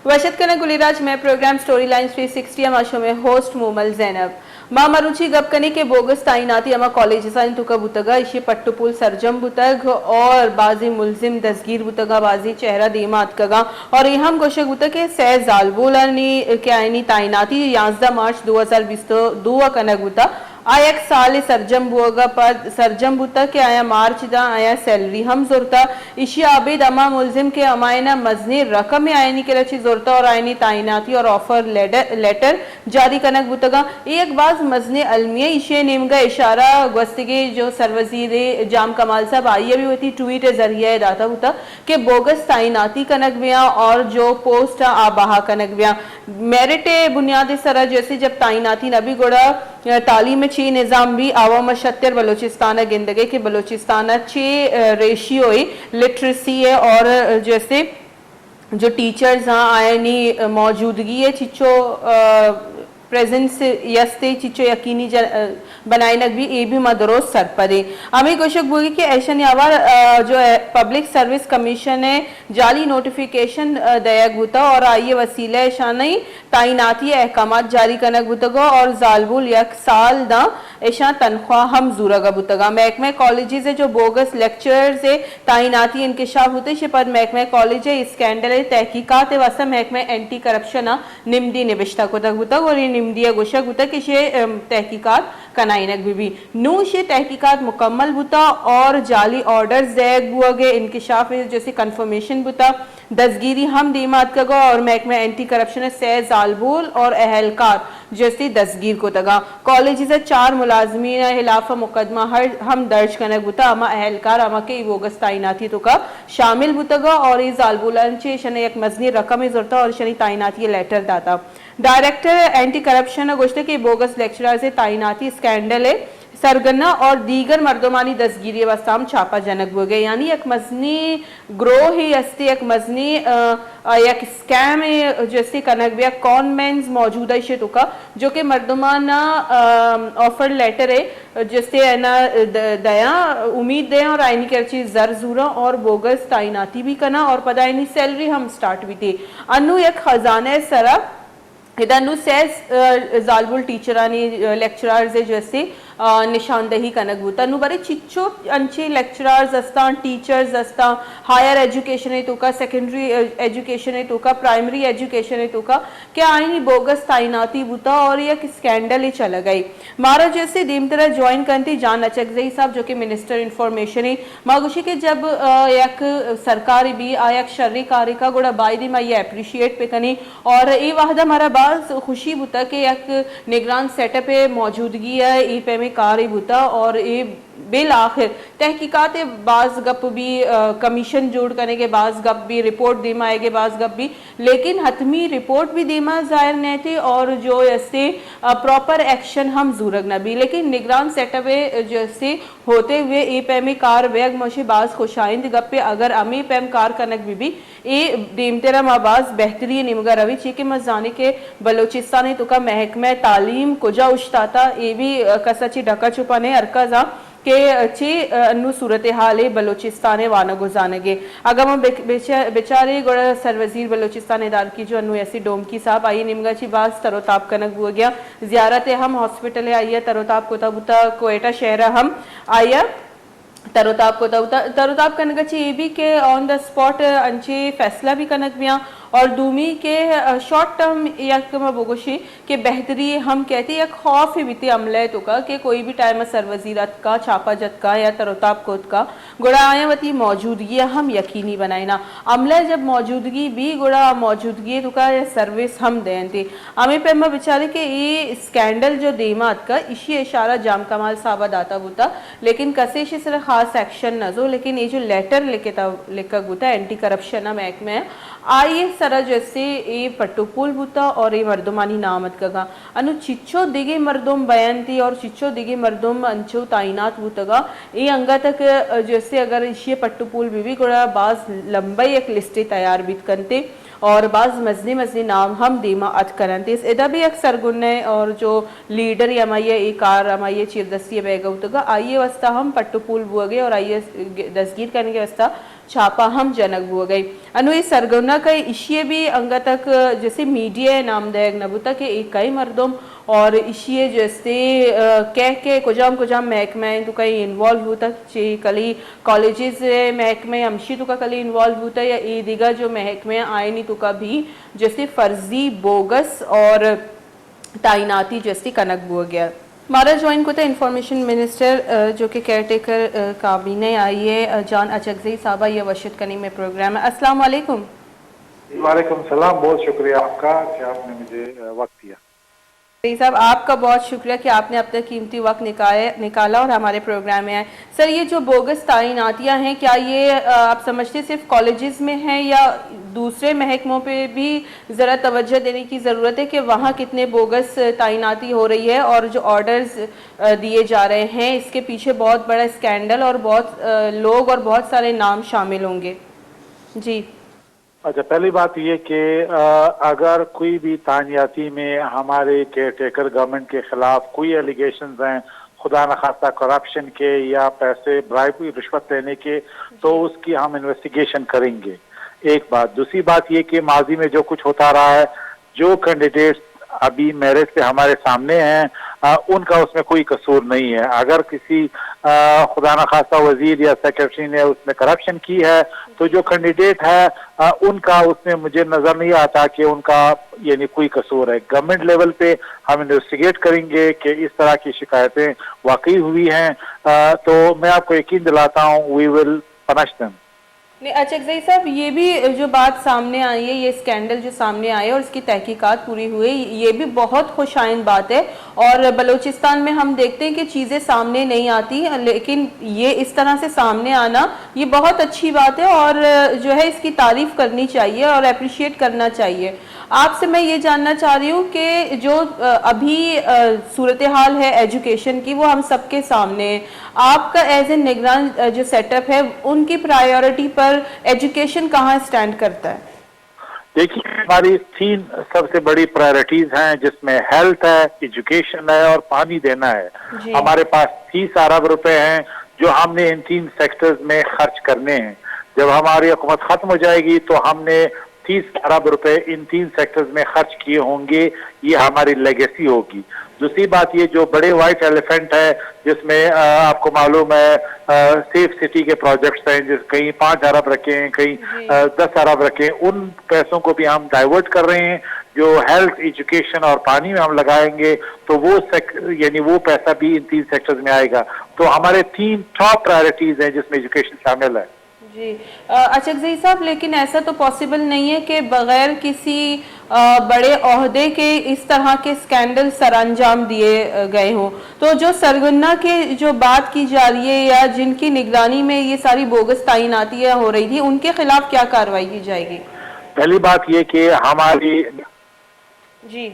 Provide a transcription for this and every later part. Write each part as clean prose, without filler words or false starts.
वशत कना गुलिराज मैं programme story line 360 अमा में होस्ट मोमल जैनब मा मरुचि गपकनी के बोगस ताइनाती अमा कॉलेज साइन तुका बुतगा इशी पट्टुपुल सरजम बुतग और बाजी मुलजिम दसगीर बुतगा बाजी चेहरा दीमात कगा और हम गोशक बुतग के सै जालबुलनी के आईनी ताइनाती 11 मार्च 2020 दुआ कनक बुता आया साल सरजम बुता के आया मार्च दा आया सैलरी हम जोरता इशी आबिद अमा मुलजिम के अमायना मजनी रकम में आयनी के रची जोरता और आयनी ताइनाती और ऑफर लेटर जारी कनक बुतगा एक बाज मजनी अलमिया इशे नेमगा इशारा गस्तिगे जो सरवजीर जाम कमाल साहब आई भी होती ट्वीट जरिए दाता बुता के बोगस ताइनाती कनक बिया और जो पोस्ट आबाहा कनक बिया मेरिट बुनियादी सरा जैसे जब ताइनाती नबी गोड़ा तालीम ची निज़ाम भी आवाम शत्तर बलोचिस्तान गिंदगे के बलोचिस्तान चे रेशियो लिटरेसी है और जैसे जो टीचर्स हाँ आयनी मौजूदगी है चिचो प्रेजेंस यस्ते चिचो यकीनी बनाइनक भी ए भी मदरोस सर पदे हमें कोशिश बोगी कि ऐसा आवार जो पब्लिक सर्विस कमीशन है जाली नोटिफिकेशन दया गुता और आइए वसीला ऐसा नहीं ताइनाती अहकामात जारी कनक बुतगा और जालबुल यक साल दा ऐसा तनख्वाह हम जूरगा बुतगा महकमे कॉलेजेस है जो बोगस लेक्चरर्स है ताइनाती इंकशाफ होते शिपद महकमे कॉलेज है स्कैंडल है तहकीकात है वसा महकमे एंटी करप्शन निम्दी निबिश्ता को तक बुतग और निम्दिया गोशा गुता कि तहकीकात कनाइनक भी नू शे तहकीकात मुकम्मल बुता और जाली ऑर्डर्स जैग बुआगे इंकशाफ जैसे कंफर्मेशन बुता दसगिरी हम दीमात कगा और महकमा एंटी करप्शन से जालबुल और अहलकार जैसे दसगीर को तगा कॉलेज से 4 मुलाजमीन खिलाफ मुकदमा हर हम दर्ज कनक बुता अमा अहलकार अमा के बोगस ताइनाती तो का शामिल बुतगा और इस जालबुलांचे शने एक मजनी रकम जोरता और शनी ताइनाती लेटर दाता डायरेक्टर एंटी करप्शन गोश्ते के बोगस लेक्चरर से ताइनाती स्कैंडल है सरगना और दीगर मर्दमानी दसगिरी वस्ताम छापा जनक हो गए यानी एक मजनी ग्रोह ही अस्ति एक मजनी एक स्कैम जैसे कनक बिया कॉनमेंस मौजूदा इशे तुका जो कि मर्दमाना ऑफर लेटर है जैसे है ना दया उम्मीद दें और आईनी की चीज जरजूरा और बोगस ताइनाती भी करना और पदाइनी सैलरी हम स्टार्ट भी थी अनु एक खजाने सरा इधर जालबुल टीचरानी लेक्चरर्स जैसे निशानदही कनक बुता नु बरे चिच्चो अंचे लेक्चरर्स असता टीचर्स असता हायर एजुकेशन है तुका सेकेंडरी एजुकेशन है तुका प्राइमरी एजुकेशन है तुका क्या आईनी बोगस ताइनाती बुता और एक स्कैंडल ही चला गई मारा जैसे दीम तरह ज्वाइन करती जान अचकजई साहब जो कि मिनिस्टर इंफॉर्मेशन है मागुशी के जब एक सरकार भी आयक शर्री कार्य का गुड़ा बाई मैं ये अप्रिशिएट पे कनी और ये वाहदा हमारा बाज खुशी बुता के एक निगरान सेटअप है मौजूदगी है ई पे में कार बुता और ये बिल आखिर तहकीकात बाज गप भी कमीशन जोड़ करने के बाज गप भी रिपोर्ट दीमा आएगे बाज गप भी लेकिन हतमी रिपोर्ट भी दीमा जाहिर नहीं थे और जो ऐसे प्रॉपर एक्शन हम जूरग न भी लेकिन निगरान सेटअप जैसे होते हुए ए पैमी कार वेग मशी बाज खुशाइंद गप पे अगर अमी पैम कार कनक भी ए दीमतेरा माबाज बेहतरीन निमगा रवि ची के मजाने के बलोचिस्तानी तुका महकमे तालीम कुजा उश्ताता ए भी कसाची ढका छुपाने अरकाजा के ची अनु सूरत हाल बलोचिस्तान वाना गुजानगे अगम बेचारे गोड़ा सरवजीर बलोचिस्तान इदार की जो अनु ऐसी डोम की साहब आई निमगा ची बाज तरोताब कनक हुआ गया जियारत हम हॉस्पिटल आइया तरोताब कोताबुता कोएटा शहर हम आइया तरोताब कनक ची भी के ऑन द स्पॉट अंचे फैसला भी कनक बिया और दूमी के शॉर्ट टर्म यक बोगोशी के बेहतरी हम कहते हैं खौफ ही बीते अमले तो का कि कोई भी टाइम सरवजीरत का छापा जत का या तरोताब कोत का गुड़ा आयावती मौजूदगी हम यकीनी बनाए ना अमले जब मौजूदगी भी गुड़ा मौजूदगी तो का सर्विस हम दें थे हमें पे बेचारे के ये स्कैंडल जो देमात का इसी इशारा जाम कमाल साहब दाता बुता लेकिन कसेश सिर्फ खास एक्शन न जो लेकिन ये जो लेटर लिखा गुता एंटी करप्शन महकमे आइए सरा जैसे ये पट्टुपुल बुता और ये मर्दमानी नामत कगा अनु चिच्चो दिगे मर्दुम बयान थी और चिच्चो दिगे मर्दुम अंचो ताइनात बुतगा ये अंगा तक जैसे अगर इसे पट्टुपुल भी गुड़ा बाज लंबाई एक लिस्टे तैयार बीत करते और बाज मजनी नाम हम दीमा अत करते इदा भी एक सरगुन्ने और जो लीडर यमाइए ए कार अमाइए चिरदस्ती बेगा उतगा आइए वस्ता हम पट्टुपुल बुआगे और आइए दसगीर करने के वस्ता छापा हम जनक हुआ गई अनु ये सरगोना का इशिये भी अंगा तक जैसे मीडिया नामदायक नबुता के एक कई मर्दों और इशिये जैसे कह के कुजाम महकमे तो कहीं इन्वॉल्व होता चे कली कॉलेजेस महकमे अमशी तो का कली इन्वॉल्व होता या ये दिगा जो महकमे आए नहीं तो का भी जैसे फर्जी बोगस और तैनाती जैसी कनक बुआ गया हमारा ज्वाइन को इंफॉर्मेशन मिनिस्टर जो कि केयर टेकर काबीने आई है जान अचकज़ई साहबा ये वशत कनी में प्रोग्राम है। अस्सलाम वालेकुम। वालेकुम सलाम, बहुत शुक्रिया आपका कि आपने मुझे वक्त दिया। साहब आपका बहुत शुक्रिया कि आपने अपना कीमती वक्त निकाला और हमारे प्रोग्राम में आए। सर ये जो बोगस तैनातियाँ हैं क्या ये आप समझते सिर्फ कॉलेजेस में हैं या दूसरे महकमों पे भी ज़रा तवज्जो देने की ज़रूरत है कि वहाँ कितने बोगस तैनाती हो रही है और जो ऑर्डर्स दिए जा रहे हैं इसके पीछे बहुत बड़ा स्कैंडल और बहुत लोग और बहुत सारे नाम शामिल होंगे। जी अच्छा, पहली बात ये कि अगर कोई भी तानियाती में हमारे केयर टेकर गवर्नमेंट के खिलाफ कोई एलिगेशंस हैं खुदा न खास्ता करप्शन के या पैसे ब्राइब रिश्वत लेने के, तो उसकी हम इन्वेस्टिगेशन करेंगे। एक बात। दूसरी बात ये कि माजी में जो कुछ होता रहा है, जो कैंडिडेट्स अभी मेरिट पे हमारे सामने हैं उनका उसमें कोई कसूर नहीं है। अगर किसी खुदा न खास्ता वजीर या सेक्रेटरी ने उसमें करप्शन की है तो जो कैंडिडेट है उनका उसमें मुझे नजर नहीं आता कि उनका यानी कोई कसूर है। गवर्नमेंट लेवल पे हम इन्वेस्टिगेट करेंगे कि इस तरह की शिकायतें वाकई हुई हैं, तो मैं आपको यकीन दिलाता हूँ वी विल पनिश देम। नहीं अचकज़ई साहब ये भी जो बात सामने आई है, ये स्कैंडल जो सामने आए और इसकी तहकीकात पूरी हुई, ये भी बहुत खुशाइन बात है। और बलूचिस्तान में हम देखते हैं कि चीज़ें सामने नहीं आती, लेकिन ये इस तरह से सामने आना ये बहुत अच्छी बात है और जो है इसकी तारीफ करनी चाहिए और अप्रिशिएट करना चाहिए। आपसे मैं ये जानना चाह रही हूँ कि जो अभी सूरत हाल है एजुकेशन की वो हम सबके सामने है। आपका एज ए निगरान जो सेटअप है उनकी प्रायोरिटी पर एजुकेशन कहाँ स्टैंड करता है? देखिए, हमारी 3 सबसे बड़ी प्रायोरिटीज हैं जिसमें हेल्थ है, एजुकेशन है और पानी देना है। हमारे पास 30 अरब रुपए हैं जो हमने इन 3 सेक्टर्स में खर्च करने हैं। जब हमारी हुकूमत खत्म हो जाएगी तो हमने 30 अरब रुपए इन 3 सेक्टर्स में खर्च किए होंगे, ये हमारी लेगेसी होगी। दूसरी बात, ये जो बड़े व्हाइट एलिफेंट है जिसमें आपको मालूम है सेफ सिटी के प्रोजेक्ट्स हैं, जिस कहीं 5 अरब रखे हैं, कहीं 10 अरब रखे हैं, उन पैसों को भी हम डाइवर्ट कर रहे हैं। जो हेल्थ, एजुकेशन और पानी में हम लगाएंगे तो वो यानी वो पैसा भी इन 3 सेक्टर्स में आएगा। तो हमारे 3 टॉप प्रायोरिटीज हैं जिसमें एजुकेशन शामिल है। जी अचकज़ई साहब, लेकिन ऐसा तो पॉसिबल नहीं है कि बगैर किसी बड़े ओहदे के इस तरह के स्कैंडल सरअंजाम दिए गए हों। तो जो सरगना के जो बात की जा रही है या जिनकी निगरानी में ये सारी बोगस तैनातियां हो रही थी, उनके खिलाफ क्या कार्रवाई की जाएगी? पहली बात ये कि हमारी जी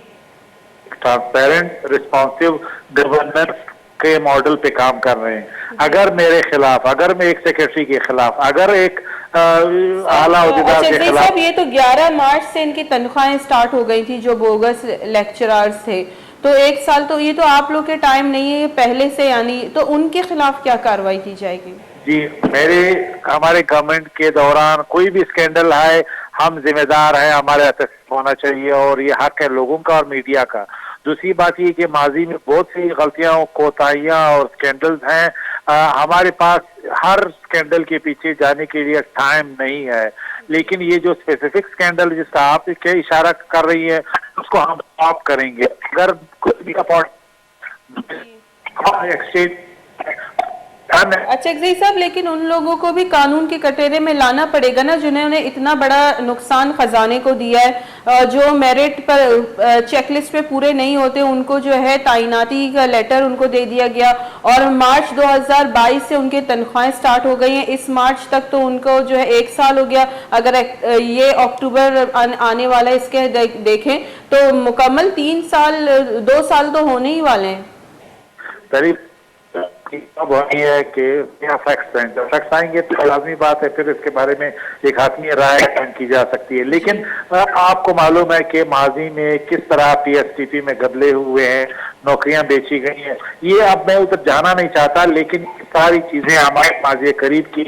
ट्रांसपेरेंट रिस्पॉन्सिव गवर्नेंस के मॉडल पे काम कर रहे हैं। अगर मेरे खिलाफ, अगर मैं एक सेक्रेटरी के खिलाफ, अगर एक आला अहदेदार के खिलाफ, ये तो 11 मार्च से इनकी तनख्वाहें स्टार्ट हो गई थी जो बोगस लेक्चरर्स थे, तो 1 साल तो ये तो आप लोग के टाइम नहीं है, पहले से, यानी तो उनके खिलाफ क्या कार्रवाई की जाएगी? जी, हमारे गवर्नमेंट के दौरान कोई भी स्कैंडल है हम जिम्मेदार हैं, हमारे होना चाहिए और ये हक है लोगों का और मीडिया का। दूसरी बात ये कि माजी में बहुत सी गलतियां, कोताहियां और स्कैंडल्स हैं। हमारे पास हर स्कैंडल के पीछे जाने के लिए टाइम नहीं है, लेकिन ये जो स्पेसिफिक स्कैंडल जिसका आप के इशारा कर रही है उसको हम स्टॉप करेंगे। अगर कोई भी एक्सचेंज अचकज़ई साहब, लेकिन उन लोगों को भी कानून के कटोरे में लाना पड़ेगा ना जिन्होंने इतना बड़ा नुकसान खजाने को दिया है। जो मेरिट पर चेकलिस्ट पे पूरे नहीं होते उनको जो है तैनाती का लेटर उनको दे दिया गया और मार्च 2022 से उनके तनख्वाहें स्टार्ट हो गई हैं। इस मार्च तक तो उनको जो है 1 साल हो गया। अगर ये अक्टूबर आने वाला है इसके देखें तो मुकम्मल 3 साल, 2 साल तो होने ही वाले हैं। अब वही है कि फैक्ट्स आएंगे तो लाजमी बात है फिर इसके बारे में एक हाथमी राय की जा सकती है। लेकिन आपको मालूम है कि माजी में किस तरह पीएसटीपी में गबले हुए हैं, नौकरियां बेची गई हैं। ये अब मैं उधर जाना नहीं चाहता, लेकिन सारी चीजें हमारे माजी करीब की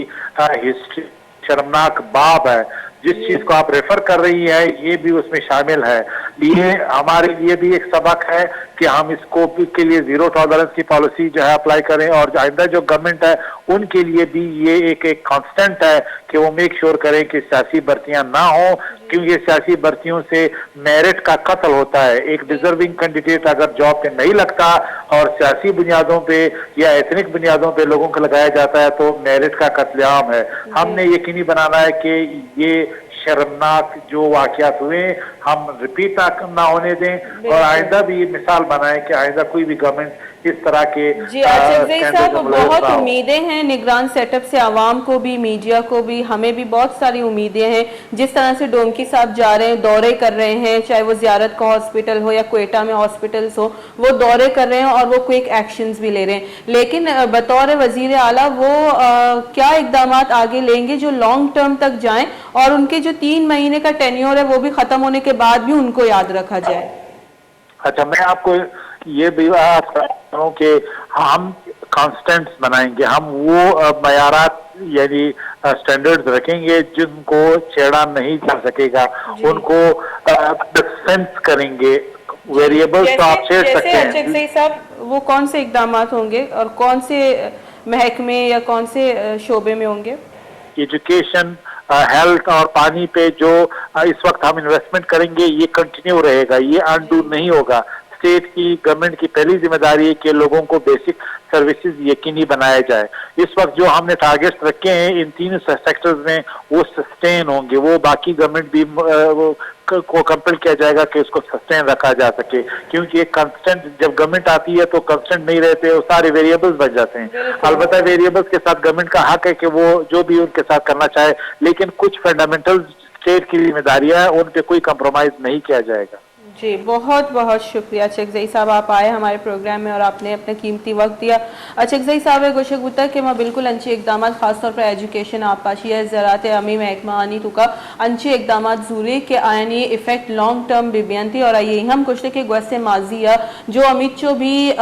हिस्ट्री शर्मनाक बाब है। जिस चीज को आप रेफर कर रही है ये भी उसमें शामिल है। ये हमारे लिए भी एक सबक है कि हम इसको के लिए जीरो टॉलरेंस की पॉलिसी जो है अप्लाई करें, और आइंदा जो गवर्नमेंट है उनके लिए भी ये एक कांस्टेंट है कि वो मेक श्योर करें कि सियासी भर्तियां ना हो, क्योंकि सियासी भर्तियों से मेरिट का कत्ल होता है। एक डिजर्विंग कैंडिडेट अगर जॉब पे नहीं लगता और सियासी बुनियादों पे या एथनिक बुनियादों पे लोगों को लगाया जाता है तो मेरिट का कत्लेआम है। हमने यकीनी बनाना है कि ये शर्मनाक जो वाकयात हुए हम रिपीट ना होने दें, और आइंदा भी ये मिसाल बनाएं कि आइंदा कोई भी गवर्नमेंट इस तरह के जी अचकजई साहब, स्कैंडल में बहुत ना हो। उम्मीदें हैं निगरान सेटअप से, आवाम को भी, मीडिया को भी, हमें भी बहुत सारी उम्मीदें हैं। जिस तरह से डोमकी साहब जा रहे हैं, दौरे कर रहे हैं, चाहे वो ज़ियारत का हॉस्पिटल हो या क्वेटा में हॉस्पिटल्स हो, वो दौरे कर रहे हैं और वो क्विक एक्शंस भी ले रहे हैं। लेकिन बतौर वजीर आला वो क्या इकदाम आगे लेंगे जो लॉन्ग टर्म तक जाएं और उनके जो 3 महीने का टेन्योर है वो भी खत्म होने के बाद भी उनको याद रखा जाए? अच्छा, मैं आपको ये भी बात करता हूं कि हम कॉन्स्टेंट्स बनाएंगे, हम वो मयारात यानी स्टैंडर्ड्स रखेंगे जिनको छेड़ा नहीं जा सकेगा, उनको सेंस करेंगे। वेरिएबल्स तो आप छेड़ सकते हैं। अचकजई साहब, वो कौन से इकदाम होंगे और कौन से महकमे या कौन से शोबे में होंगे? एजुकेशन, हेल्थ और पानी पे जो इस वक्त हम इन्वेस्टमेंट करेंगे ये कंटिन्यू रहेगा, ये अनडू नहीं होगा। स्टेट की, गवर्नमेंट की पहली जिम्मेदारी है कि लोगों को बेसिक सर्विसेज यकीनी बनाया जाए। इस वक्त जो हमने टारगेट्स रखे हैं इन 3 सेक्टर्स में वो सस्टेन होंगे, वो बाकी गवर्नमेंट भी को कंपेल किया जाएगा कि उसको सस्टेन रखा जा सके, क्योंकि एक कांस्टेंट जब गवर्नमेंट आती है तो कांस्टेंट नहीं रहते, वो सारे वेरिएबल्स बन जाते हैं। अलबत्ता वेरिएबल्स के साथ गवर्नमेंट का हक है कि वो जो भी उनके साथ करना चाहे, लेकिन कुछ फंडामेंटल स्टेट की जिम्मेदारियां हैं उन पे कोई कंप्रोमाइज नहीं किया जाएगा। जी बहुत बहुत शुक्रिया अचकजई साहब, आप आए हमारे प्रोग्राम में और आपने अपना कीमती वक्त दिया। अचकजई साहब गोशक बुता कि मैं बिल्कुल अंचे इकदाम खासतौर पर एजुकेशन आपाशिया ज़रात अमी महकमा आनी तुका अंचे इकदाम जरूरी के आयनी इफेक्ट लॉन्ग टर्म बिबियन थी। और ये हम कुछ के गुस्से माजी या जो अमित चो भी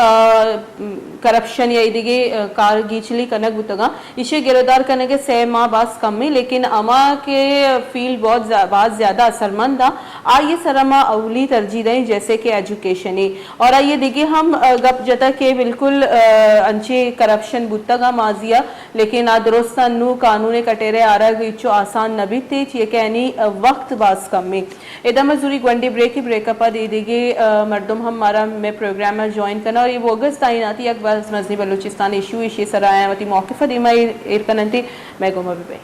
करप्शन या इदिगे कार गीचली कनक बुतगा इसे गिरफ्तार करने के 6 माह बास कम में, लेकिन अमा के फील्ड बहुत ज़्यादा असरमंद था। आइए सरमा अवली तरजीह दें जैसे कि एजुकेशन ही। और आइए देखिए हम गप जता के बिल्कुल अंचे करप्शन बुतगा माजिया, लेकिन दुरुस्ता नू कानून कटेरे आरा गो आसान नबी तेज ये कहनी वक्त बास कम में। इधर मजदूरी ग्वंडी ब्रेक ही ब्रेकअप दे देगी मरदम हम हमारा में प्रोग्राम में ज्वाइन करना। और ये वो अगस्त ताइनाती अकबर मजनी बलूचिस्तान इशू इशी सरायावती मौक़िफ़ दीमा इरकनंती मैं गुमा भी